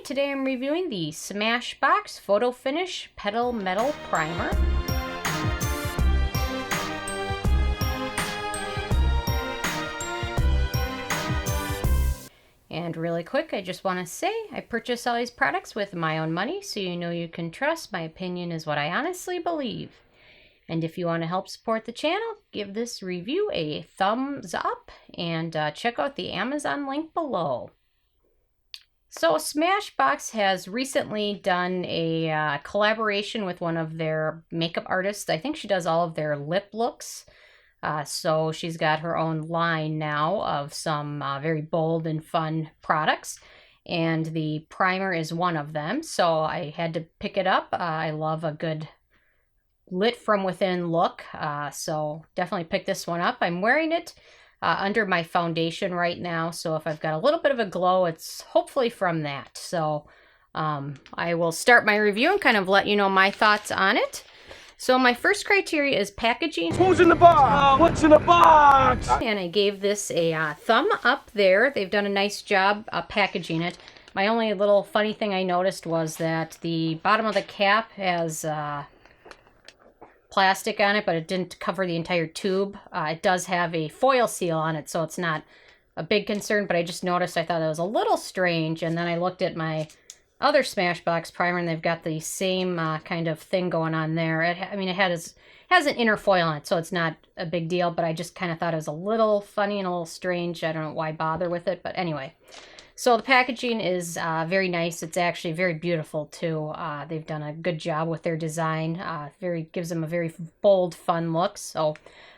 today I'm reviewing the Smashbox Photo Finish Petal Metal Primer. And really quick, I just want to say I purchase all these products with my own money, so you know you can trust my opinion is what I honestly believe. And if you want to help support the channel, give this review a thumbs up and check out the Amazon link below. So Smashbox has recently done a collaboration with one of their makeup artists. I think she does all of their lip looks. So she's got her own line now of some very bold and fun products. And the primer is one of them. So I had to pick it up. I love a good lit from within look. So definitely pick this one up. I'm wearing it under my foundation right now, so if I've got a little bit of a glow, it's hopefully from that. So I will start my review and kind of let you know my thoughts on it. So my first criteria is packaging. Who's in the box? What's in the box? And I gave this a thumb up there. They've done a nice job packaging it. My only little funny thing I noticed was that the bottom of the cap has plastic on it, but it didn't cover the entire tube. It does have a foil seal on it, so it's not a big concern, but I just noticed, I thought it was a little strange, and then I looked at my other Smashbox primer, and they've got the same kind of thing going on there. I mean, it has an inner foil on it, so it's not a big deal, but I just kind of thought it was a little funny and a little strange. I don't know why bother with it, but anyway. So the packaging is very nice. It's actually very beautiful too. They've done a good job with their design. Gives them a very bold, fun look. So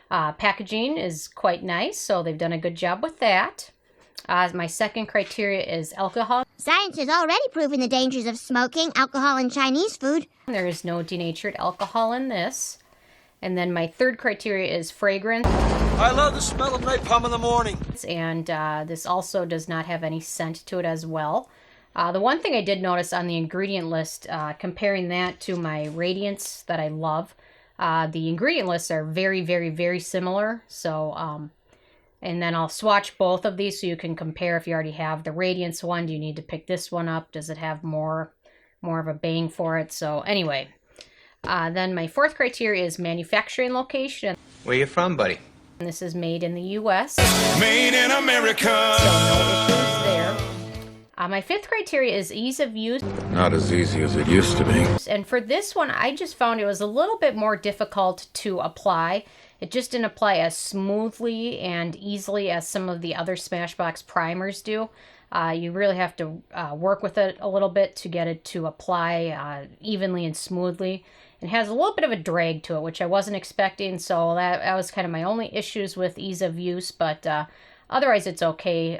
packaging is quite nice. So they've done a good job with that. My second criteria is alcohol. Science has already proven the dangers of smoking, alcohol, and Chinese food. There is no denatured alcohol in this. And then my third criteria is fragrance. I love the smell of napalm in the morning. And this also does not have any scent to it as well. The one thing I did notice on the ingredient list, comparing that to my Radiance that I love, the ingredient lists are very, very, very similar. So, and then I'll swatch both of these so you can compare. If you already have the Radiance one, do you need to pick this one up? Does it have more of a bang for it? So anyway. Then my fourth criteria is manufacturing location. Where you from, buddy? And this is made in the U.S. Made in America. So no issues there. My fifth criteria is ease of use. Not as easy as it used to be. And for this one, I just found it was a little bit more difficult to apply. It just didn't apply as smoothly and easily as some of the other Smashbox primers do. You really have to work with it a little bit to get it to apply evenly and smoothly. It has a little bit of a drag to it, which I wasn't expecting, so that was kind of my only issues with ease of use, but otherwise it's okay.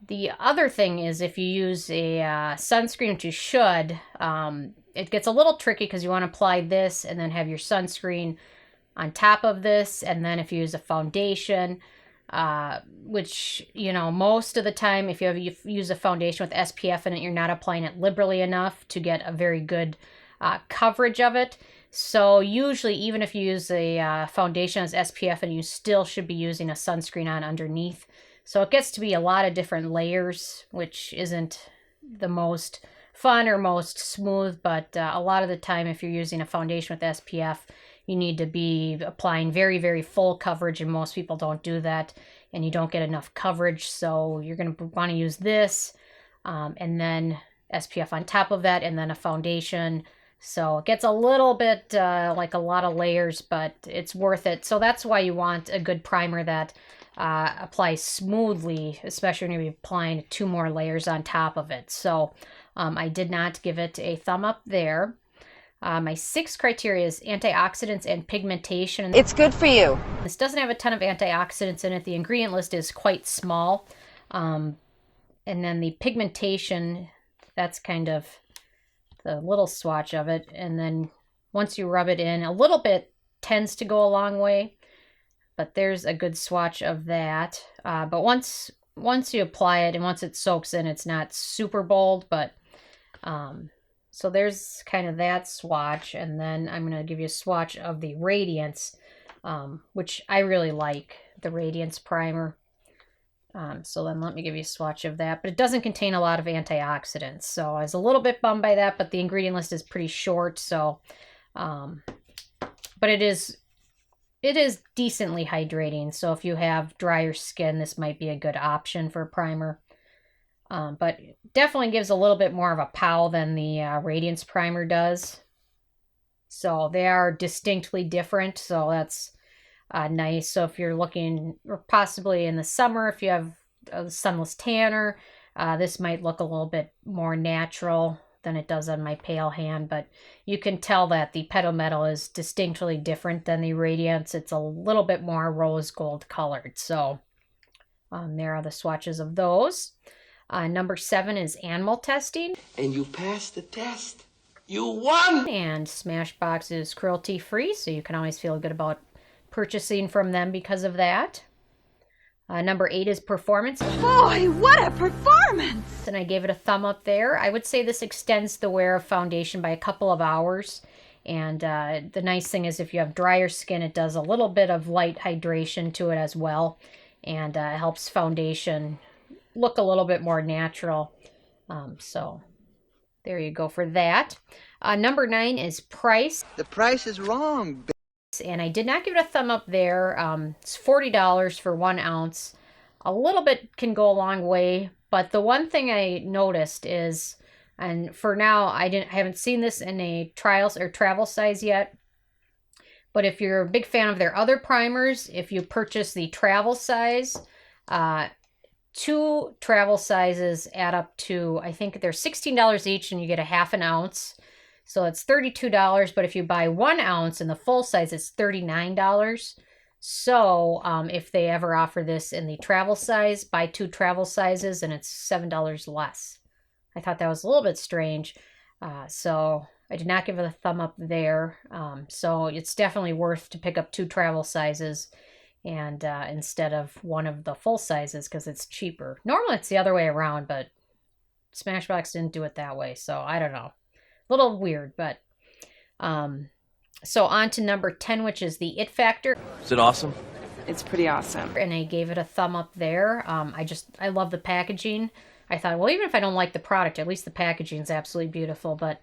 The other thing is if you use a sunscreen, which you should, it gets a little tricky because you want to apply this and then have your sunscreen on top of this, and then if you use a foundation, which, you know, most of the time if you use a foundation with SPF in it, you're not applying it liberally enough to get a very good coverage of it. So usually even if you use a foundation as SPF, and you still should be using a sunscreen on underneath. So it gets to be a lot of different layers, which isn't the most fun or most smooth, but a lot of the time if you're using a foundation with SPF, you need to be applying very, very full coverage, and most people don't do that, and you don't get enough coverage. So you're going to want to use this, and then SPF on top of that, and then a foundation. So it gets a little bit like a lot of layers, but it's worth it. So that's why you want a good primer that applies smoothly, especially when you're applying 2 more layers on top of it. So I did not give it a thumb up there. My sixth criteria is antioxidants and pigmentation. It's good for you. This doesn't have a ton of antioxidants in it. The ingredient list is quite small. And then the pigmentation, that's kind of the little swatch of it. And then once you rub it in, a little bit tends to go a long way. But there's a good swatch of that. But once you apply it and once it soaks in, it's not super bold, but so there's kind of that swatch. And then I'm going to give you a swatch of the Radiance, which I really like, the Radiance primer. So then let me give you a swatch of that. But it doesn't contain a lot of antioxidants. So I was a little bit bummed by that, but the ingredient list is pretty short. So, but it is decently hydrating. So if you have drier skin, this might be a good option for a primer. But definitely gives a little bit more of a pow than the Radiance Primer does. So they are distinctly different. So that's nice. So if you're looking, or possibly in the summer, if you have a sunless tanner, this might look a little bit more natural than it does on my pale hand. But you can tell that the Petal Metal is distinctly different than the Radiance. It's a little bit more rose gold colored. So there are the swatches of those. Number 7 is animal testing. And you passed the test. You won! And Smashbox is cruelty-free, so you can always feel good about purchasing from them because of that. Number 8 is performance. Boy, what a performance! And I gave it a thumb up there. I would say this extends the wear of foundation by a couple of hours. And the nice thing is if you have drier skin, it does a little bit of light hydration to it as well. And helps foundation look a little bit more natural. So there you go for that. Number 9 is price. The price is wrong. And I did not give it a thumb up there. It's $40 for 1 ounce. A little bit can go a long way. But the one thing I noticed is, and for now, I haven't seen this in a trials or travel size yet. But if you're a big fan of their other primers, if you purchase the travel size, 2 travel sizes add up to, I think they're $16 each, and you get a half an ounce. So it's $32, but if you buy 1 ounce in the full size, it's $39. So if they ever offer this in the travel size, buy 2 travel sizes, and it's $7 less. I thought that was a little bit strange. So I did not give it a thumb up there. So it's definitely worth to pick up 2 travel sizes and instead of one of the full sizes, because it's cheaper. Normally it's the other way around, but Smashbox didn't do it that way, so I don't know. A little weird, but so on to number 10, which is the It Factor. Is it awesome? It's pretty awesome. And I gave it a thumb up there. I love the packaging. I thought, well, even if I don't like the product, at least the packaging is absolutely beautiful. But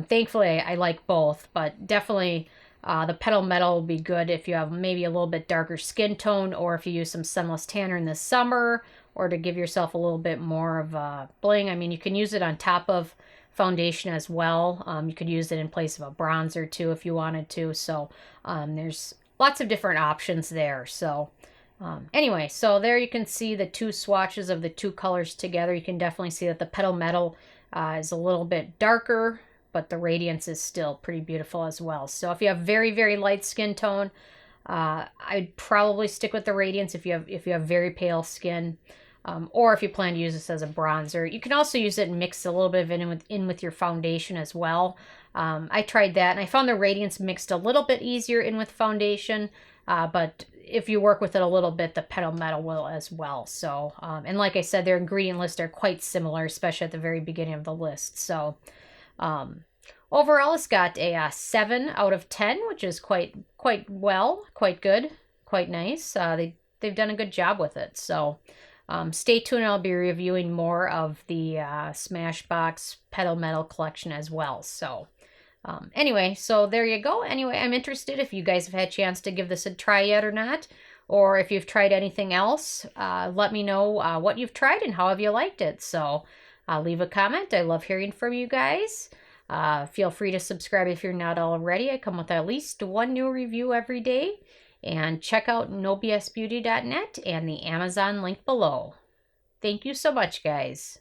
thankfully, I like both. But definitely, the Petal Metal will be good if you have maybe a little bit darker skin tone, or if you use some sunless tanner in the summer, or to give yourself a little bit more of bling. I mean, you can use it on top of foundation as well. You could use it in place of a bronzer too if you wanted to. So there's lots of different options there. So anyway, so there you can see the 2 swatches of the 2 colors together. You can definitely see that the Petal Metal is a little bit darker, but the Radiance is still pretty beautiful as well. So if you have very, very light skin tone, I'd probably stick with the Radiance if you have very pale skin. Or if you plan to use this as a bronzer. You can also use it and mix a little bit of it in with your foundation as well. I tried that, and I found the Radiance mixed a little bit easier in with foundation, but if you work with it a little bit, the Petal Metal will as well. So, and like I said, their ingredient lists are quite similar, especially at the very beginning of the list. So, overall, it's got a 7 out of 10, which is quite good, quite nice. They've done a good job with it. So, stay tuned. I'll be reviewing more of the Smashbox Petal Metal collection as well. So anyway, so there you go. Anyway, I'm interested if you guys have had a chance to give this a try yet or not, or if you've tried anything else. Let me know what you've tried and how have you liked it. So leave a comment. I love hearing from you guys. Feel free to subscribe if you're not already. I come with at least 1 new review every day. And check out nobsbeauty.net and the Amazon link below. Thank you so much, guys.